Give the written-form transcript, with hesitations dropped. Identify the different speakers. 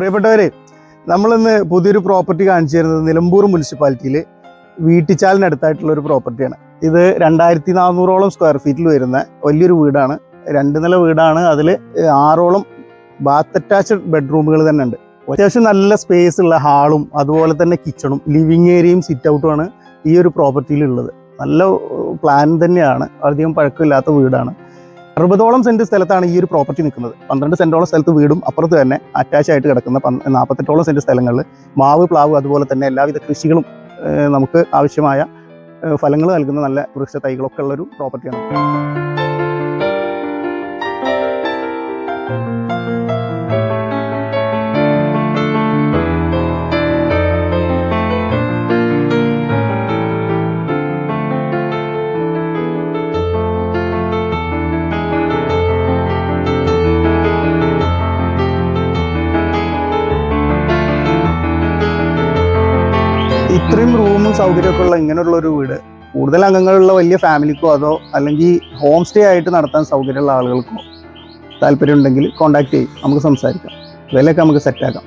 Speaker 1: പ്രിയപ്പെട്ടവരെ, നമ്മളിന്ന് പുതിയൊരു പ്രോപ്പർട്ടി കാണിച്ചു തരുന്നത് നിലമ്പൂർ മുനിസിപ്പാലിറ്റിയിൽ വീട്ടിച്ചാലിനടുത്തായിട്ടുള്ള ഒരു പ്രോപ്പർട്ടിയാണ്. ഇത് 2400ഓളം സ്ക്വയർ ഫീറ്റിൽ വരുന്ന വലിയൊരു വീടാണ്. 2 നില വീടാണ്. അതിൽ 6ഓളം ബാത്ത് അറ്റാച്ച്ഡ് ബെഡ്റൂമുകൾ തന്നെ ഉണ്ട്. അത്യാവശ്യം നല്ല സ്പേസ് ഉള്ള ഹാളും അതുപോലെ തന്നെ കിച്ചണും ലിവിങ് ഏരിയയും സിറ്റ് ഔട്ടുമാണ് ഈ ഒരു പ്രോപ്പർട്ടിയിൽ ഉള്ളത്. നല്ല പ്ലാൻ തന്നെയാണ്. അധികം പഴക്കമില്ലാത്ത വീടാണ്. 60ഓളം സെൻറ്റ് സ്ഥലത്താണ് ഈ ഒരു പ്രോപ്പർട്ടി നിൽക്കുന്നത്. 12 സെൻറ്റോളം സ്ഥലത്ത് വീടും അപ്പുറത്ത് തന്നെ അറ്റാച്ച് ആയിട്ട് കിടക്കുന്ന 48ഓളം സെൻറ്റ് സ്ഥലങ്ങളിൽ മാവ്, പ്ലാവ് അതുപോലെ തന്നെ എല്ലാവിധ കൃഷികളും നമുക്ക് ആവശ്യമായ ഫലങ്ങൾ നൽകുന്ന നല്ല വൃക്ഷ തൈകളൊക്കെ ഉള്ളൊരു പ്രോപ്പർട്ടിയാണ്. ഇത്രയും റൂമും സൗകര്യമൊക്കെ ഉള്ള ഇങ്ങനെയുള്ളൊരു വീട് കൂടുതൽ അംഗങ്ങളുള്ള വലിയ ഫാമിലിക്കോ അതോ അല്ലെങ്കിൽ ഹോം സ്റ്റേ ആയിട്ട് നടത്താൻ സൗകര്യമുള്ള ആളുകൾക്കോ താല്പര്യം ഉണ്ടെങ്കിൽ കോൺടാക്ട് ചെയ്യും. നമുക്ക് സംസാരിക്കാം. വിലയൊക്കെ നമുക്ക് സെറ്റാക്കാം.